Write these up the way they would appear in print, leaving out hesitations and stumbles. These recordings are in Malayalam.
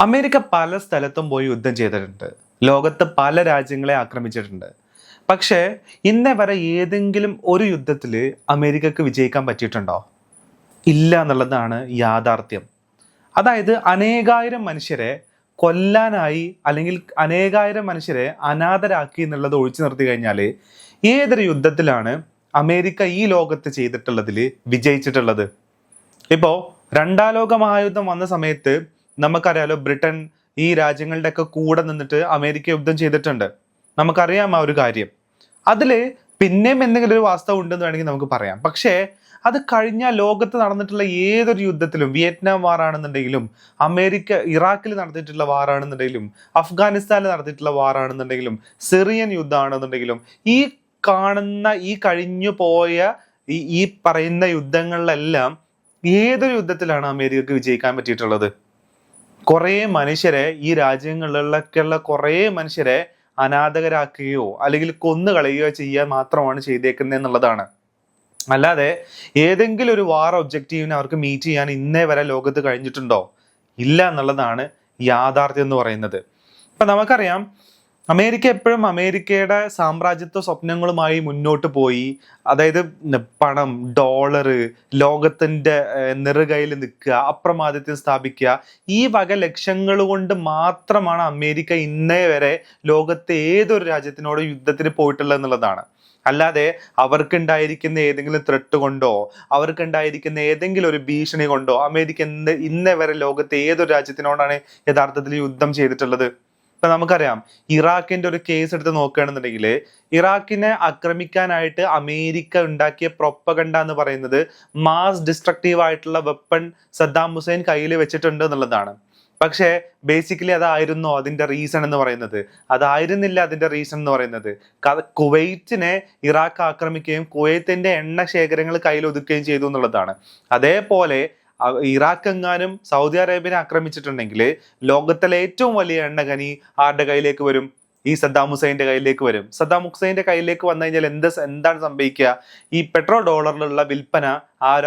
അമേരിക്ക പല സ്ഥലത്തും പോയി യുദ്ധം ചെയ്തിട്ടുണ്ട്. ലോകത്ത് പല രാജ്യങ്ങളെ ആക്രമിച്ചിട്ടുണ്ട്. പക്ഷേ ഇന്നേ വരെ ഏതെങ്കിലും ഒരു യുദ്ധത്തിൽ അമേരിക്കക്ക് വിജയിക്കാൻ പറ്റിയിട്ടുണ്ടോ? ഇല്ല എന്നുള്ളതാണ് യാഥാർത്ഥ്യം. അതായത് അനേകായിരം മനുഷ്യരെ കൊല്ലാനായി അല്ലെങ്കിൽ അനേകായിരം മനുഷ്യരെ അനാഥരാക്കി എന്നുള്ളത് ഒഴിച്ചു നിർത്തി കഴിഞ്ഞാൽ ഏതൊരു യുദ്ധത്തിലാണ് അമേരിക്ക ഈ ലോകത്ത് ചെയ്തിട്ടുള്ളതിൽ വിജയിച്ചിട്ടുള്ളത്? ഇപ്പോൾ രണ്ടാം ലോക മഹായുദ്ധം വന്ന സമയത്ത് നമുക്കറിയാലോ, ബ്രിട്ടൻ ഈ രാജ്യങ്ങളുടെയൊക്കെ കൂടെ നിന്നിട്ട് അമേരിക്ക യുദ്ധം ചെയ്തിട്ടുണ്ട്. നമുക്കറിയാം ആ ഒരു കാര്യം. അതിൽ പിന്നെയും എന്തെങ്കിലും ഒരു വാസ്തവം ഉണ്ടെന്ന് വേണമെങ്കിൽ നമുക്ക് പറയാം. പക്ഷേ അത് കഴിഞ്ഞ ലോകത്ത് നടന്നിട്ടുള്ള ഏതൊരു യുദ്ധത്തിലും, വിയറ്റ്നാം വാറാണെന്നുണ്ടെങ്കിലും, അമേരിക്ക ഇറാഖിൽ നടത്തിയിട്ടുള്ള വാറാണെന്നുണ്ടെങ്കിലും, അഫ്ഗാനിസ്ഥാനിൽ നടത്തിയിട്ടുള്ള വാറാണെന്നുണ്ടെങ്കിലും, സിറിയൻ യുദ്ധമാണെന്നുണ്ടെങ്കിലും, ഈ കാണുന്ന ഈ കഴിഞ്ഞു പോയ ഈ പറയുന്ന യുദ്ധങ്ങളിലെല്ലാം ഏതൊരു യുദ്ധത്തിലാണ് അമേരിക്കക്ക് വിജയിക്കാൻ പറ്റിയിട്ടുള്ളത്? കുറേ മനുഷ്യരെ, ഈ രാജ്യങ്ങളിലൊക്കെയുള്ള കുറേ മനുഷ്യരെ അനാഥകരാക്കുകയോ അല്ലെങ്കിൽ കൊന്നുകളയുകയോ ചെയ്യാൻ മാത്രമാണ് ചെയ്തേക്കുന്നത് എന്നുള്ളതാണ്. അല്ലാതെ ഏതെങ്കിലും ഒരു വാർ ഒബ്ജക്റ്റീവിനെ അവർക്ക് മീറ്റ് ചെയ്യാൻ ഇന്നേ വരെ ലോകത്ത് കഴിഞ്ഞിട്ടുണ്ടോ? ഇല്ല എന്നുള്ളതാണ് യാഥാർത്ഥ്യം എന്ന് പറയുന്നത്. ഇപ്പൊ നമുക്കറിയാം, അമേരിക്ക എപ്പോഴും അമേരിക്കയുടെ സാമ്രാജ്യത്വ സ്വപ്നങ്ങളുമായി മുന്നോട്ട് പോയി. അതായത് പണം, ഡോളറ്, ലോകത്തിന്റെ നെറുകയിൽ നിൽക്കുക, അപ്രമാദിത്യം സ്ഥാപിക്കുക, ഈ വക ലക്ഷ്യങ്ങൾ കൊണ്ട് മാത്രമാണ് അമേരിക്ക ഇന്നേ വരെ ലോകത്തെ ഏതൊരു രാജ്യത്തിനോട് യുദ്ധത്തിന് പോയിട്ടുള്ളത് എന്നുള്ളതാണ്. അല്ലാതെ അവർക്കുണ്ടായിരിക്കുന്ന ഏതെങ്കിലും ത്രെട്ട് കൊണ്ടോ അവർക്കുണ്ടായിരിക്കുന്ന ഏതെങ്കിലും ഒരു ഭീഷണി കൊണ്ടോ അമേരിക്ക ഇന്നേ വരെ ലോകത്തെ ഏതൊരു രാജ്യത്തിനോടാണ് യഥാർത്ഥത്തിൽ യുദ്ധം ചെയ്തിട്ടുള്ളത്? ഇപ്പൊ നമുക്കറിയാം, ഇറാഖിന്റെ ഒരു കേസ് എടുത്ത് നോക്കുകയാണെന്നുണ്ടെങ്കിൽ, ഇറാഖിനെ ആക്രമിക്കാനായിട്ട് അമേരിക്ക ഉണ്ടാക്കിയ പ്രൊപ്പഗണ്ട എന്ന് പറയുന്നത് മാസ് ഡിസ്ട്രക്റ്റീവ് ആയിട്ടുള്ള വെപ്പൺ സദ്ദാം ഹുസൈൻ കയ്യിൽ വെച്ചിട്ടുണ്ട് എന്നുള്ളതാണ്. പക്ഷേ ബേസിക്കലി അതായിരുന്നോ അതിന്റെ റീസൺ എന്ന് പറയുന്നത്? അതായിരുന്നില്ല അതിന്റെ റീസൺ എന്ന് പറയുന്നത്. കുവൈറ്റിനെ ഇറാഖ് ആക്രമിക്കുകയും കുവൈത്തിന്റെ എണ്ണ ശേഖരങ്ങൾ കയ്യിൽ ഒതുക്കുകയും ചെയ്തു എന്നുള്ളതാണ്. അതേപോലെ ഇറാഖ് എങ്ങാനും സൗദി അറേബ്യനെ ആക്രമിച്ചിട്ടുണ്ടെങ്കിൽ ലോകത്തിലെ ഏറ്റവും വലിയ എണ്ണ ഖനി ആരുടെ കയ്യിലേക്ക് വരും? ഈ സദ്ദാം ഹുസൈന്റെ കയ്യിലേക്ക് വരും. സദ്ദാം ഹുസൈന്റെ കയ്യിലേക്ക് വന്നു കഴിഞ്ഞാൽ എന്താണ് സംഭവിക്കുക? ഈ പെട്രോൾ ഡോളറിലുള്ള വിൽപ്പന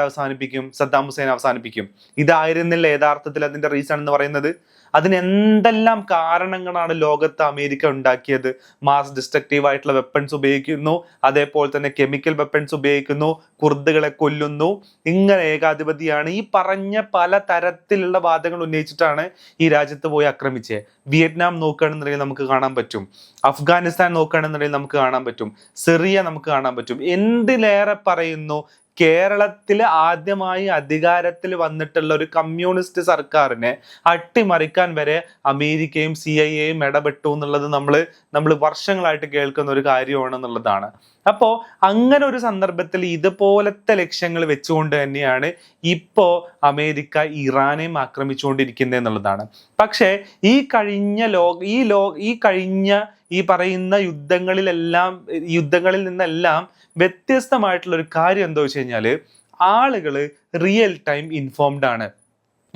അവസാനിപ്പിക്കും? സദ്ദാം ഹുസൈൻ അവസാനിപ്പിക്കും. ഇതായിരുന്നില്ല യഥാർത്ഥത്തിൽ അതിന്റെ റീസൺ എന്ന് പറയുന്നത്. അതിന് എന്തെല്ലാം കാരണങ്ങളാണ് ലോകത്ത് അമേരിക്ക ഉണ്ടാക്കിയത്? മാസ് ഡിസ്ട്രക്റ്റീവ് ആയിട്ടുള്ള വെപ്പൺസ് ഉപയോഗിക്കുന്നു, അതേപോലെ തന്നെ കെമിക്കൽ വെപ്പൺസ് ഉപയോഗിക്കുന്നു, കുർദുകളെ കൊല്ലുന്നു. ഇങ്ങനെ ഏകാധിപതിയാണ്. ഈ പറഞ്ഞ പല തരത്തിലുള്ള വാദങ്ങൾ ഉന്നയിച്ചിട്ടാണ് ഈ രാജ്യത്ത് പോയി ആക്രമിച്ചത്. വിയറ്റ്നാം നോക്കുകയാണെന്നുണ്ടെങ്കിൽ നമുക്ക് കാണാൻ പറ്റും, അഫ്ഗാനിസ്ഥാൻ നോക്കുകയാണെന്നുണ്ടെങ്കിൽ നമുക്ക് കാണാൻ പറ്റും, സിറിയ നമുക്ക് കാണാൻ പറ്റും. എന്തിലേറെ പറയുന്നു, കേരളത്തിൽ ആദ്യമായി അധികാരത്തിൽ വന്നിട്ടുള്ള ഒരു കമ്മ്യൂണിസ്റ്റ് സർക്കാരിനെ അട്ടിമറിക്കാൻ വരെ അമേരിക്കയും CIA ഇടപെട്ടു എന്നുള്ളത് നമ്മൾ വർഷങ്ങളായിട്ട് കേൾക്കുന്ന ഒരു കാര്യമാണെന്നുള്ളതാണ്. അപ്പോ അങ്ങനെ ഒരു സന്ദർഭത്തിൽ ഇതുപോലത്തെ ലക്ഷ്യങ്ങൾ വെച്ചുകൊണ്ട് തന്നെയാണ് ഇപ്പോ അമേരിക്ക ഇറാനെയും ആക്രമിച്ചുകൊണ്ടിരിക്കുന്നത് എന്നുള്ളതാണ്. പക്ഷേ ഈ കഴിഞ്ഞ ഈ പറയുന്ന യുദ്ധങ്ങളിൽ നിന്നെല്ലാം വ്യത്യസ്തമായിട്ടുള്ള ഒരു കാര്യം എന്താ വെച്ച് കഴിഞ്ഞാല്, ആളുകള് റിയൽ ടൈം ഇൻഫോംഡ് ആണ്.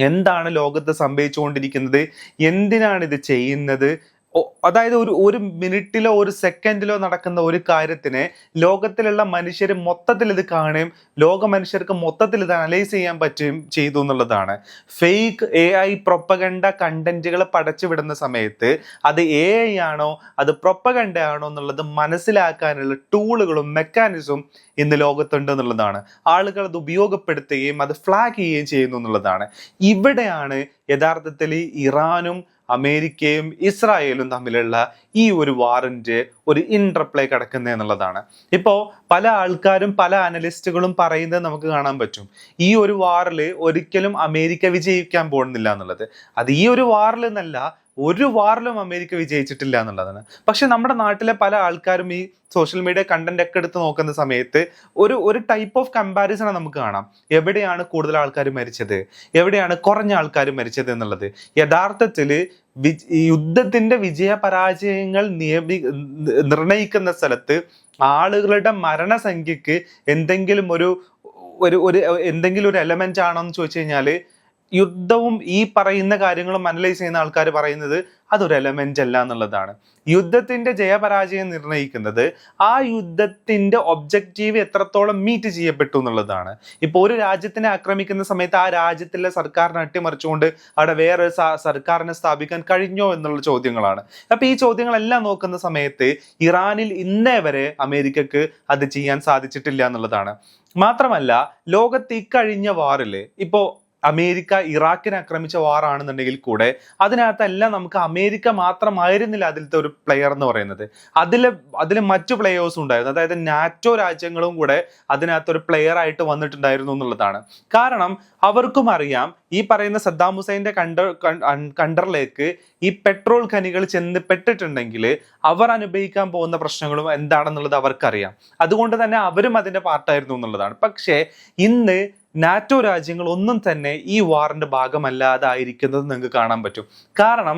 എന്താണ് ലോകത്ത് സംഭവിച്ചുകൊണ്ടിരിക്കുന്നത്, എന്തിനാണ് ഇത് ചെയ്യുന്നത്, അതായത് ഒരു മിനിറ്റിലോ ഒരു സെക്കൻഡിലോ നടക്കുന്ന ഒരു കാര്യത്തിനെ ലോകത്തിലുള്ള മനുഷ്യർ മൊത്തത്തിൽ ഇത് കാണുകയും ലോക മനുഷ്യർക്ക് മൊത്തത്തിൽ ഇത് അനലൈസ് ചെയ്യാൻ പറ്റുകയും ചെയ്തു എന്നുള്ളതാണ്. ഫേക്ക് AI പ്രൊപ്പഗണ്ട കണ്ടന്റുകൾ പടച്ചു വിടുന്ന സമയത്ത് അത് AI ആണോ അത് പ്രൊപ്പഗണ്ട ആണോ എന്നുള്ളത് മനസ്സിലാക്കാനുള്ള ടൂളുകളും മെക്കാനിസവും ഇന്ന് ലോകത്തുണ്ട് എന്നുള്ളതാണ്. ആളുകൾ അത് ഉപയോഗപ്പെടുത്തുകയും അത് ഫ്ലാഗ് ചെയ്യുകയും ചെയ്യുന്നു എന്നുള്ളതാണ്. ഇവിടെയാണ് യഥാർത്ഥത്തിൽ ഇറാനും അമേരിക്കയും ഇസ്രായേലും തമ്മിലുള്ള ഈ ഒരു വാറിന്റെ ഒരു ഇന്റർപ്ലേ കിടക്കുന്നത് എന്നുള്ളതാണ്. ഇപ്പോ പല ആൾക്കാരും പല അനലിസ്റ്റുകളും പറയുന്നത് നമുക്ക് കാണാൻ പറ്റും, ഈ ഒരു വാറിൽ ഒരിക്കലും അമേരിക്ക വിജയിക്കാൻ പോകുന്നില്ല എന്നുള്ളത്. അത് ഈ ഒരു വാറിൽ എന്നല്ല, ഒരു വാറിലും അമേരിക്ക വിജയിച്ചിട്ടില്ല എന്നുള്ളതാണ്. പക്ഷെ നമ്മുടെ നാട്ടിലെ പല ആൾക്കാരും ഈ സോഷ്യൽ മീഡിയ കണ്ടന്റ് ഒക്കെ എടുത്ത് നോക്കുന്ന സമയത്ത് ഒരു ടൈപ്പ് ഓഫ് കമ്പാരിസൺ നമുക്ക് കാണാം. എവിടെയാണ് കൂടുതൽ ആൾക്കാർ മരിച്ചത്, എവിടെയാണ് കുറഞ്ഞ ആൾക്കാർ മരിച്ചത് എന്നുള്ളത്. യഥാർത്ഥത്തിൽ യുദ്ധത്തിന്റെ വിജയപരാജയങ്ങൾ നിർണയിക്കുന്ന സ്ഥലത്ത് ആളുകളുടെ മരണസംഖ്യക്ക് എന്തെങ്കിലും ഒരു എലമെന്റ് ആണോ എന്ന് ചോദിച്ചു കഴിഞ്ഞാൽ യുദ്ധവും ഈ പറയുന്ന കാര്യങ്ങളും അനലൈസ് ചെയ്യുന്ന ആൾക്കാർ പറയുന്നത് അതൊരു എലമെന്റ് അല്ല എന്നുള്ളതാണ്. യുദ്ധത്തിന്റെ ജയപരാജയം നിർണ്ണയിക്കുന്നത് ആ യുദ്ധത്തിന്റെ ഒബ്ജക്റ്റീവ് എത്രത്തോളം മീറ്റ് ചെയ്യപ്പെട്ടു എന്നുള്ളതാണ്. ഇപ്പൊ ഒരു രാജ്യത്തിനെ ആക്രമിക്കുന്ന സമയത്ത് ആ രാജ്യത്തിലെ സർക്കാരിനെ അട്ടിമറിച്ചുകൊണ്ട് അവിടെ വേറെ സർക്കാരിനെ സ്ഥാപിക്കാൻ കഴിഞ്ഞോ എന്നുള്ള ചോദ്യങ്ങളാണ്. അപ്പൊ ഈ ചോദ്യങ്ങളെല്ലാം നോക്കുന്ന സമയത്ത് ഇറാനിൽ ഇന്നേ വരെ അമേരിക്കക്ക് അത് ചെയ്യാൻ സാധിച്ചിട്ടില്ല എന്നുള്ളതാണ്. മാത്രമല്ല, ലോകത്ത് ഇക്കഴിഞ്ഞ വാറില് ഇപ്പോ അമേരിക്ക ഇറാഖിനെ ആക്രമിച്ച വാറാണെന്നുണ്ടെങ്കിൽ കൂടെ അതിനകത്തെല്ലാം നമുക്ക് അമേരിക്ക മാത്രമായിരുന്നില്ല അതിലത്തെ ഒരു പ്ലെയർ എന്ന് പറയുന്നത്. അതിൽ മറ്റു പ്ലെയേഴ്സും ഉണ്ടായിരുന്നു. അതായത് നാറ്റോ രാജ്യങ്ങളും കൂടെ അതിനകത്തൊരു പ്ലെയർ ആയിട്ട് വന്നിട്ടുണ്ടായിരുന്നു എന്നുള്ളതാണ്. കാരണം അവർക്കും അറിയാം ഈ പറയുന്ന സദ്ദാം ഹുസൈന്റെ കണ്ടറിലേക്ക് ഈ പെട്രോൾ ഖനികൾ ചെന്ന് പെട്ടിട്ടുണ്ടെങ്കിൽ അവർ അനുഭവിക്കാൻ പോകുന്ന പ്രശ്നങ്ങളും എന്താണെന്നുള്ളത് അവർക്കറിയാം. അതുകൊണ്ട് തന്നെ അവരും അതിന്റെ പാർട്ടായിരുന്നു എന്നുള്ളതാണ്. പക്ഷേ ഇന്ന് നാറ്റോ രാജ്യങ്ങൾ ഒന്നും തന്നെ ഈ വാറിന്റെ ഭാഗമല്ലാതായിരിക്കുന്നത് നിങ്ങൾക്ക് കാണാൻ പറ്റും. കാരണം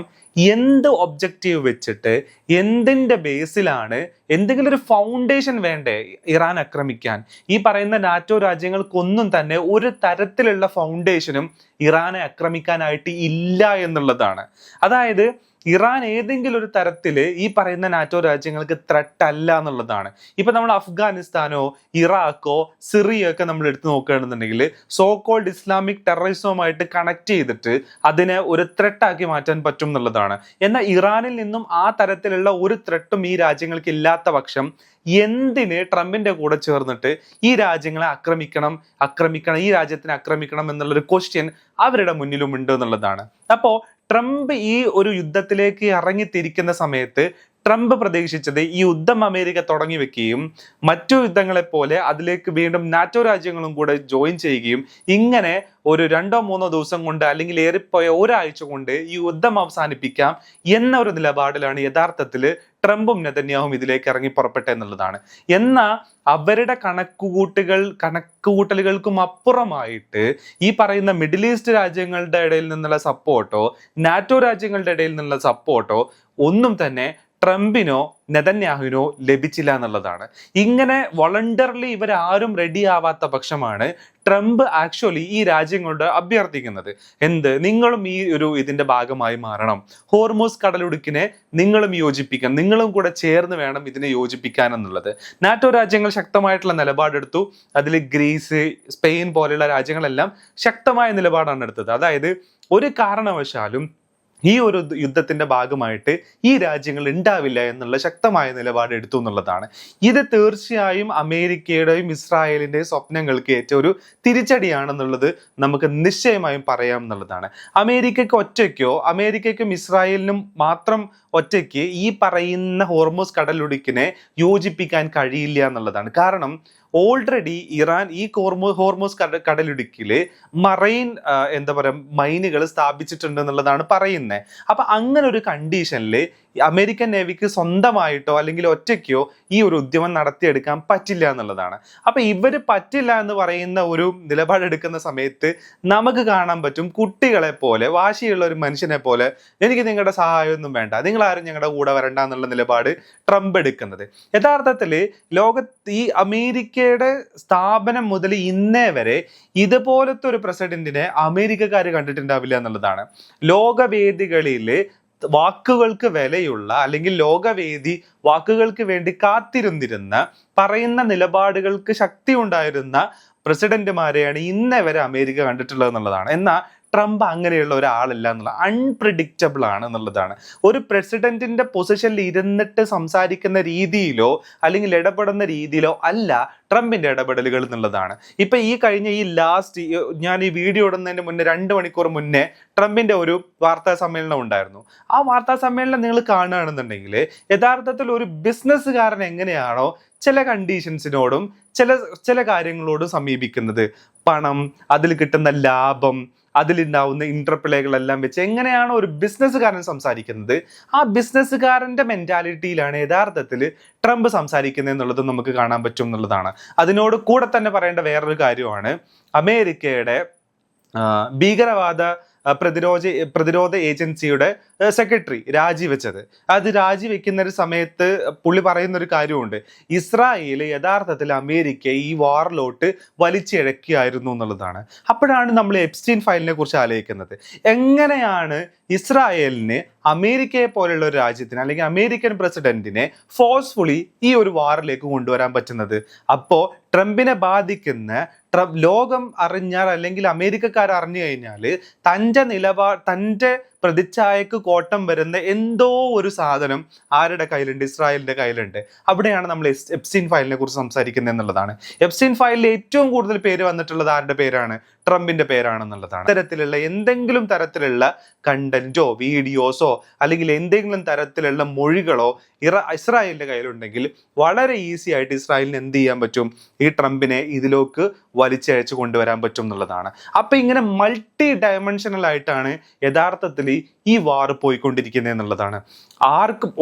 എന്ത് ഒബ്ജക്റ്റീവ് വെച്ചിട്ട് എന്തിന്റെ ബേസിലാണ്, എന്തെങ്കിലും ഒരു ഫൗണ്ടേഷൻ വേണ്ടേ ഇറാൻ ആക്രമിക്കാൻ? ഈ പറയുന്ന നാറ്റോ രാജ്യങ്ങൾക്കൊന്നും തന്നെ ഒരു തരത്തിലുള്ള ഫൗണ്ടേഷനും ഇറാനെ ആക്രമിക്കാനായിട്ട് ഇല്ല എന്നുള്ളതാണ്. അതായത് ഇറാൻ ഏതെങ്കിലും ഒരു തരത്തില് ഈ പറയുന്ന നാറ്റോ രാജ്യങ്ങൾക്ക് ത്രെട്ട് അല്ല എന്നുള്ളതാണ്. ഇപ്പൊ നമ്മൾ അഫ്ഗാനിസ്ഥാനോ ഇറാഖോ സിറിയോ ഒക്കെ നമ്മൾ എടുത്തു നോക്കുകയാണെന്നുണ്ടെങ്കിൽ സോ കോൾഡ് ഇസ്ലാമിക് ടെററിസവുമായിട്ട് കണക്ട് ചെയ്തിട്ട് അതിനെ ഒരു ത്രെട്ടാക്കി മാറ്റാൻ പറ്റും എന്നുള്ളതാണ്. എന്നാൽ ഇറാനിൽ നിന്നും ആ തരത്തിലുള്ള ഒരു ത്രെട്ടും ഈ രാജ്യങ്ങൾക്ക് ഇല്ലാത്ത പക്ഷം എന്തിന് ട്രംപിന്റെ കൂടെ ചേർന്നിട്ട് ഈ രാജ്യങ്ങളെ ആക്രമിക്കണം ഈ രാജ്യത്തിനെ ആക്രമിക്കണം എന്നുള്ളൊരു ക്വസ്റ്റ്യൻ അവരുടെ മുന്നിലും ഉണ്ട് എന്നുള്ളതാണ്. അപ്പോ ട്രംപ് ഈ ഒരു യുദ്ധത്തിലേക്ക് ഇറങ്ങിത്തിരിക്കുന്ന സമയത്ത് ട്രംപ് പ്രതീക്ഷിച്ചത് ഈ യുദ്ധം അമേരിക്ക തുടങ്ങി വെക്കുകയും മറ്റു യുദ്ധങ്ങളെ പോലെ അതിലേക്ക് വീണ്ടും നാറ്റോ രാജ്യങ്ങളും കൂടെ ജോയിൻ ചെയ്യുകയും ഇങ്ങനെ ഒരു 2-3 ദിവസം കൊണ്ട് അല്ലെങ്കിൽ ഏറിപ്പോയ ഒരാഴ്ച കൊണ്ട് ഈ യുദ്ധം അവസാനിപ്പിക്കാം എന്ന ഒരു നിലപാടിലാണ് യഥാർത്ഥത്തിൽ ട്രംപും നെതന്യാഹും ഇതിലേക്ക് ഇറങ്ങി പുറപ്പെട്ടെന്നുള്ളതാണ്. എന്നാൽ അവരുടെ കണക്കുകൂട്ടലുകൾക്കും അപ്പുറമായിട്ട് ഈ പറയുന്ന മിഡിൽ ഈസ്റ്റ് രാജ്യങ്ങളുടെ ഇടയിൽ നിന്നുള്ള സപ്പോർട്ടോ നാറ്റോ രാജ്യങ്ങളുടെ ഇടയിൽ നിന്നുള്ള സപ്പോർട്ടോ ഒന്നും തന്നെ ട്രംപിനോ നെതന്യാഹുവിനോ ലഭിച്ചില്ല എന്നുള്ളതാണ്. ഇങ്ങനെ വോളണ്ടറിലി ഇവരാരും റെഡി ആവാത്ത പക്ഷമാണ് ട്രംപ് ആക്ച്വലി ഈ രാജ്യങ്ങളോട് അഭ്യർത്ഥിക്കുന്നത്. നിങ്ങളും ഈ ഇതിന്റെ ഭാഗമായി മാറണം, ഹോർമൂസ് കടലിടുക്കിനെ നിങ്ങളും യോജിപ്പിക്കണം, നിങ്ങളും കൂടെ ചേർന്ന് വേണം ഇതിനെ യോജിപ്പിക്കാൻ എന്നുള്ളത്. നാറ്റോ രാജ്യങ്ങൾ ശക്തമായിട്ടുള്ള നിലപാടെടുത്തു. അതിൽ ഗ്രീസ്, സ്പെയിൻ പോലെയുള്ള രാജ്യങ്ങളെല്ലാം ശക്തമായ നിലപാടാണ് എടുത്തത്. അതായത് ഒരു കാരണവശാലും ഈ ഒരു യുദ്ധത്തിന്റെ ഭാഗമായിട്ട് ഈ രാജ്യങ്ങൾ ഉണ്ടാവില്ല എന്നുള്ള ശക്തമായ നിലപാട് എടുത്തു എന്നുള്ളതാണ്. ഇത് തീർച്ചയായും അമേരിക്കയുടെയും ഇസ്രായേലിന്റെയും സ്വപ്നങ്ങൾക്ക് ഏറ്റ ഒരു തിരിച്ചടിയാണെന്നുള്ളത് നമുക്ക് നിശ്ചയമായും പറയാം എന്നുള്ളതാണ്. അമേരിക്കയ്ക്കും ഇസ്രായേലിനും മാത്രം ഒറ്റയ്ക്ക് ഈ പറയുന്ന ഹോർമൂസ് കടലിടുക്കിനെ യോജിപ്പിക്കാൻ കഴിയില്ല എന്നുള്ളതാണ്. കാരണം ഓൾറെഡി ഇറാൻ ഈ ഹോർമൂസ് കടലിടുക്കില് മറൈൻ മൈനുകൾ സ്ഥാപിച്ചിട്ടുണ്ട് എന്നുള്ളതാണ് പറയുന്നത്. അപ്പൊ അങ്ങനെ ഒരു കണ്ടീഷനിൽ അമേരിക്കൻ നേവിക്ക് സ്വന്തമായിട്ടോ അല്ലെങ്കിൽ ഒറ്റയ്ക്കോ ഈ ഒരു ഉദ്യമം നടത്തിയെടുക്കാൻ പറ്റില്ല എന്നുള്ളതാണ്. അപ്പൊ ഇവര് പറ്റില്ല എന്ന് പറയുന്ന ഒരു നിലപാടെടുക്കുന്ന സമയത്ത് നമുക്ക് കാണാൻ പറ്റും കുട്ടികളെ പോലെ, വാശിയുള്ള ഒരു മനുഷ്യനെ പോലെ, എനിക്ക് നിങ്ങളുടെ സഹായമൊന്നും വേണ്ട, നിങ്ങൾ ആരും ഞങ്ങളുടെ കൂടെ വരണ്ട എന്നുള്ള നിലപാട് ട്രംപ് എടുക്കുന്നത്. യഥാർത്ഥത്തില് ഈ അമേരിക്കയുടെ സ്ഥാപനം മുതൽ ഇന്നേ വരെ ഇതുപോലത്തെ ഒരു പ്രസിഡന്റിനെ അമേരിക്കക്കാർ കണ്ടിട്ടുണ്ടാവില്ല എന്നുള്ളതാണ്. ലോകവേദികളിൽ വാക്കുകൾക്ക് വിലയുള്ള അല്ലെങ്കിൽ ലോകവേദി വാക്കുകൾക്ക് വേണ്ടി കാത്തിരുന്നിരുന്ന, പറയുന്ന നിലപാടുകൾക്ക് ശക്തി ഉണ്ടായിരുന്ന പ്രസിഡന്റുമാരെയാണ് ഇന്നേ വരെ അമേരിക്ക കണ്ടിട്ടുള്ളത് എന്നുള്ളതാണ്. എന്നാൽ ട്രംപ് അങ്ങനെയുള്ള ഒരാളല്ല എന്നുള്ള, അൺപ്രിഡിക്റ്റബിൾ ആണ് എന്നുള്ളതാണ്. ഒരു പ്രസിഡന്റിന്റെ പൊസിഷനിൽ ഇരുന്നിട്ട് സംസാരിക്കുന്ന രീതിയിലോ അല്ലെങ്കിൽ ഇടപെടുന്ന രീതിയിലോ അല്ല ട്രംപിന്റെ ഇടപെടലുകൾ എന്നുള്ളതാണ്. ഇപ്പൊ ഞാൻ ഈ വീഡിയോ ഇടുന്നതിന് മുന്നേ 2 മണിക്കൂർ മുന്നേ ട്രംപിന്റെ ഒരു വാർത്താ സമ്മേളനം ഉണ്ടായിരുന്നു. ആ വാർത്താ സമ്മേളനം നിങ്ങൾ കാണുകയാണെന്നുണ്ടെങ്കിൽ യഥാർത്ഥത്തിൽ ഒരു ബിസിനസ്സുകാരൻ എങ്ങനെയാണോ ചില കണ്ടീഷൻസിനോടും ചില കാര്യങ്ങളോടും സമീപിക്കുന്നത്, പണം, അതിൽ കിട്ടുന്ന ലാഭം, അതിലുണ്ടാവുന്ന ഇന്റർപ്ലേകളെല്ലാം വെച്ച് എങ്ങനെയാണോ ഒരു ബിസിനസ്സുകാരൻ സംസാരിക്കുന്നത്, ആ ബിസിനസ്സുകാരന്റെ മെന്റാലിറ്റിയിലാണ് യഥാർത്ഥത്തിൽ ട്രംപ് സംസാരിക്കുന്നത് എന്നുള്ളത് നമുക്ക് കാണാൻ പറ്റും എന്നുള്ളതാണ്. അതിനോട് കൂടെ തന്നെ പറയേണ്ട വേറൊരു കാര്യമാണ് അമേരിക്കയുടെ ഭീകരവാദ പ്രതിരോധ ഏജൻസിയുടെ സെക്രട്ടറി രാജിവെച്ചത്. അത് രാജിവെക്കുന്ന ഒരു സമയത്ത് പുള്ളി പറയുന്ന ഒരു കാര്യമുണ്ട്, ഇസ്രായേൽ യഥാർത്ഥത്തിൽ അമേരിക്കയെ ഈ വാറിലോട്ട് വലിച്ചിഴക്കുകയായിരുന്നു എന്നുള്ളതാണ്. അപ്പോഴാണ് നമ്മൾ എപ്സ്റ്റീൻ ഫയലിനെ കുറിച്ച് ആലോചിക്കുന്നത്. എങ്ങനെയാണ് ഇസ്രായേലിന് അമേരിക്കയെ പോലുള്ള ഒരു രാജ്യത്തിന് അല്ലെങ്കിൽ അമേരിക്കൻ പ്രസിഡന്റിനെ ഫോഴ്സ്ഫുള്ളി ഈ ഒരു വാറിലേക്ക് കൊണ്ടുവരാൻ പറ്റുന്നത്? അപ്പോൾ ട്രംപിനെ ബാധിക്കുന്ന ലോകം അറിഞ്ഞാൽ അല്ലെങ്കിൽ അമേരിക്കക്കാർ അറിഞ്ഞു കഴിഞ്ഞാൽ തൻ്റെ പ്രതിച്ഛായക്ക് കോട്ടം വരുന്ന എന്തോ ഒരു സാധനം ആരുടെ കയ്യിലുണ്ട്? ഇസ്രായേലിന്റെ കയ്യിലുണ്ട്. അവിടെയാണ് നമ്മൾ എപ്സ്റ്റീൻ ഫയലിനെ കുറിച്ച് സംസാരിക്കുന്നത് എന്നുള്ളതാണ്. എപ്സ്റ്റീൻ ഫയലിൽ ഏറ്റവും കൂടുതൽ പേര് വന്നിട്ടുള്ളത് ആരുടെ പേരാണ്? ട്രംപിന്റെ പേരാണെന്നുള്ളതാണ്. തരത്തിലുള്ള എന്തെങ്കിലും തരത്തിലുള്ള കണ്ടന്റോ വീഡിയോസോ അല്ലെങ്കിൽ എന്തെങ്കിലും തരത്തിലുള്ള മൊഴികളോ ഇസ്രായേലിന്റെ കയ്യിലുണ്ടെങ്കിൽ വളരെ ഈസി ആയിട്ട് ഇസ്രായേലിന് എന്ത് ചെയ്യാൻ പറ്റും? ഈ ട്രംപിനെ ഇതിലേക്ക് വലിച്ചയച്ച് കൊണ്ടുവരാൻ പറ്റും എന്നുള്ളതാണ്. അപ്പൊ ഇങ്ങനെ മൾട്ടി ഡയമെൻഷനൽ ആയിട്ടാണ് യഥാർത്ഥത്തിൽ ഈ വാർ പോയിക്കൊണ്ടിരിക്കുന്നത് എന്നുള്ളതാണ്.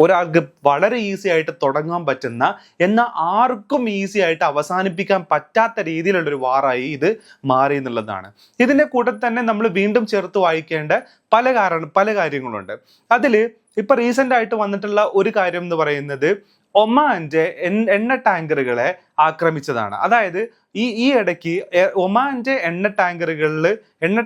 ഒരാൾക്ക് വളരെ ഈസി ആയിട്ട് തുടങ്ങാൻ പറ്റുന്ന, എന്നാൽ ആർക്കും ഈസി ആയിട്ട് അവസാനിപ്പിക്കാൻ പറ്റാത്ത രീതിയിലുള്ള ഒരു വാറായി ഇത് മാറി എന്നുള്ളതാണ്. ഇതിന്റെ കൂട്ടത്തിൽ തന്നെ നമ്മൾ വീണ്ടും ചേർത്ത് വായിക്കേണ്ട പല കാര്യങ്ങളുണ്ട്. അതിൽ ഇപ്പൊ റീസെന്റ് ആയിട്ട് വന്നിട്ടുള്ള ഒരു കാര്യം എന്ന് പറയുന്നത് ഒമാന്റെ എണ്ണ ടാങ്കറുകളെ ആക്രമിച്ചതാണ്. അതായത് ഈ ഇടയ്ക്ക് ഒമാന്റെ എണ്ണ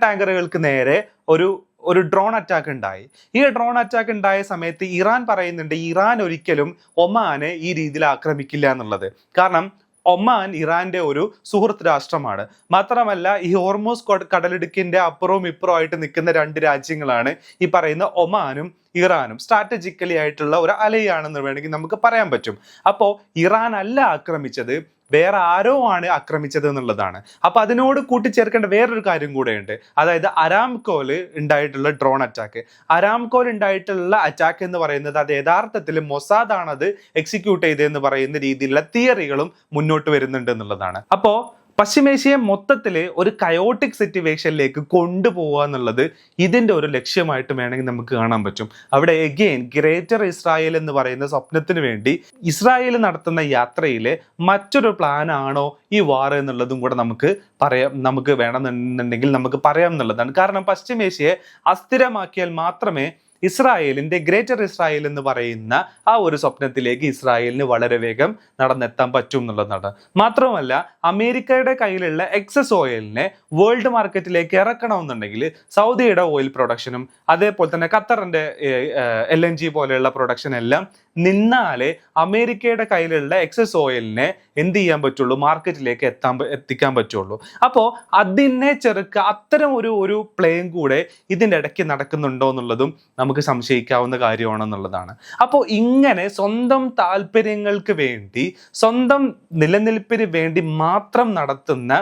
ടാങ്കറുകൾക്ക് നേരെ ഒരു ഡ്രോൺ അറ്റാക്ക് ഉണ്ടായി. ഈ ഡ്രോൺ അറ്റാക്ക് ഉണ്ടായ സമയത്ത് ഇറാൻ പറയുന്നുണ്ട് ഇറാൻ ഒരിക്കലും ഒമാനെ ഈ രീതിയിൽ ആക്രമിക്കില്ല എന്നുള്ളത്. കാരണം ഒമാൻ ഇറാന്റെ ഒരു സുഹൃത്ത് രാഷ്ട്രമാണ്. മാത്രമല്ല ഈ ഹോർമൂസ് കടലിടുക്കിന്റെ അപ്പുറവും ഇപ്പുറവും ആയിട്ട് നിൽക്കുന്ന രണ്ട് രാജ്യങ്ങളാണ് ഈ പറയുന്ന ഒമാനും ഇറാനും. സ്ട്രാറ്റജിക്കലി ആയിട്ടുള്ള ഒരു അലയാണെന്ന് വേണമെങ്കിൽ നമുക്ക് പറയാൻ പറ്റും. അപ്പോൾ ഇറാൻ അല്ല ആക്രമിച്ചത്, വേറെ ആരോ ആണ് ആക്രമിച്ചത് എന്നുള്ളതാണ്. അപ്പൊ അതിനോട് കൂട്ടിച്ചേർക്കേണ്ട വേറൊരു കാര്യം കൂടെയുണ്ട്. അതായത് അരാംകോല് ഉണ്ടായിട്ടുള്ള ഡ്രോൺ അറ്റാക്ക്. അരാംകോൽ ഉണ്ടായിട്ടുള്ള അറ്റാക്ക് എന്ന് പറയുന്നത് അത് യഥാർത്ഥത്തിൽ മൊസാദ് ആണ് അത് എക്സിക്യൂട്ട് ചെയ്തതെന്ന് പറയുന്ന രീതിയിലുള്ള തിയറികളും മുന്നോട്ട് വരുന്നുണ്ട് എന്നുള്ളതാണ്. അപ്പോ പശ്ചിമേഷ്യയെ മൊത്തത്തിൽ ഒരു കയോട്ടിക് സിറ്റുവേഷനിലേക്ക് കൊണ്ടുപോകുക എന്നുള്ളത് ഇതിന്റെ ഒരു ലക്ഷ്യമായിട്ട് വേണമെങ്കിൽ നമുക്ക് കാണാൻ പറ്റും. അവിടെ എഗെയിൻ ഗ്രേറ്റർ ഇസ്രായേൽ എന്ന് പറയുന്ന സ്വപ്നത്തിന് വേണ്ടി ഇസ്രായേൽ നടത്തുന്ന യാത്രയിലെ മറ്റൊരു പ്ലാൻ ആണോ ഈ വാർ എന്നുള്ളതും കൂടെ നമുക്ക് വേണമെന്നുണ്ടെങ്കിൽ നമുക്ക് പറയാം എന്നുള്ളതാണ്. കാരണം പശ്ചിമേഷ്യയെ അസ്ഥിരമാക്കിയാൽ മാത്രമേ ഗ്രേറ്റർ ഇസ്രായേൽ എന്ന് പറയുന്ന ആ ഒരു സ്വപ്നത്തിലേക്ക് ഇസ്രായേലിന് വളരെ വേഗം നടന്നെത്താൻ പറ്റും എന്നുള്ളതാണ്. മാത്രമല്ല അമേരിക്കയുടെ കയ്യിലുള്ള എക്സസ് ഓയിലിനെ വേൾഡ് മാർക്കറ്റിലേക്ക് ഇറക്കണമെന്നുണ്ടെങ്കിൽ സൗദിയുടെ ഓയിൽ പ്രൊഡക്ഷനും അതേപോലെ തന്നെ ഖത്തറിന്റെ LNG പോലെയുള്ള പ്രൊഡക്ഷൻ എല്ലാം നിന്നാലേ അമേരിക്കയുടെ കയ്യിലുള്ള എക്സസ് ഓയിലിനെ എന്ത് ചെയ്യാൻ പറ്റുള്ളൂ? മാർക്കറ്റിലേക്ക് എത്തിക്കാൻ പറ്റുള്ളൂ. അപ്പോൾ അതിനെ അത്തരം ഒരു പ്ലേയും കൂടെ ഇതിൻ്റെ ഇടയ്ക്ക് നടക്കുന്നുണ്ടോ എന്നുള്ളതും നമുക്ക് സംശയിക്കാവുന്ന കാര്യമാണെന്നുള്ളതാണ്. അപ്പോൾ ഇങ്ങനെ സ്വന്തം താല്പര്യങ്ങൾക്ക് വേണ്ടി, സ്വന്തം നിലനിൽപ്പിന് വേണ്ടി മാത്രം നടത്തുന്ന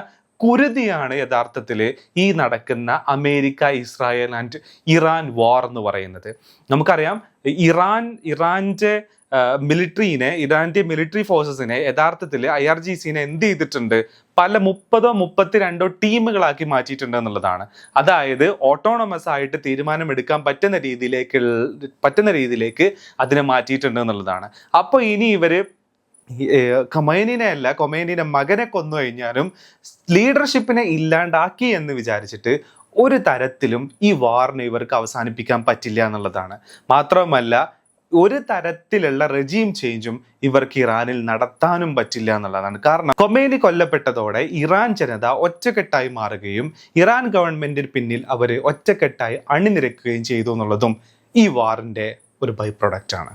കുരുതിയാണ് യഥാർത്ഥത്തിൽ ഈ നടക്കുന്ന അമേരിക്ക, ഇസ്രായേൽ ആൻഡ് ഇറാൻ വാർ എന്ന് പറയുന്നത്. നമുക്കറിയാം ഇറാന്റെ മിലിറ്ററി ഫോഴ്സസിനെ യഥാർത്ഥത്തിൽ IRGCനെ എന്ത് ചെയ്തിട്ടുണ്ട്? 32 ടീമുകളാക്കി മാറ്റിയിട്ടുണ്ട് എന്നുള്ളതാണ്. അതായത് ഓട്ടോണമസ് ആയിട്ട് തീരുമാനമെടുക്കാൻ പറ്റുന്ന രീതിയിലേക്ക് അതിനെ മാറ്റിയിട്ടുണ്ട് എന്നുള്ളതാണ്. അപ്പോൾ ഇനി ഇവര് ഖൊമൈനിയുടെ മകനെ കൊന്നു കഴിഞ്ഞാലും ലീഡർഷിപ്പിനെ ഇല്ലാണ്ടാക്കി എന്ന് വിചാരിച്ചിട്ട് ഒരു തരത്തിലും ഈ വാറിനെ ഇവർക്ക് അവസാനിപ്പിക്കാൻ പറ്റില്ല എന്നുള്ളതാണ്. മാത്രമല്ല ഒരു തരത്തിലുള്ള റെജീം ചേഞ്ചും ഇവർക്ക് ഇറാനിൽ നടത്താനും പറ്റില്ല എന്നുള്ളതാണ്. കാരണം ഖൊമൈനി കൊല്ലപ്പെട്ടതോടെ ഇറാൻ ജനത ഒറ്റക്കെട്ടായി മാറുകയും ഇറാൻ ഗവൺമെന്റിന് പിന്നിൽ അവർ ഒറ്റക്കെട്ടായി അണിനിരക്കുകയും ചെയ്തു എന്നുള്ളതും ഈ വാറിന്റെ ഒരു ബൈ പ്രൊഡക്റ്റ് ആണ്.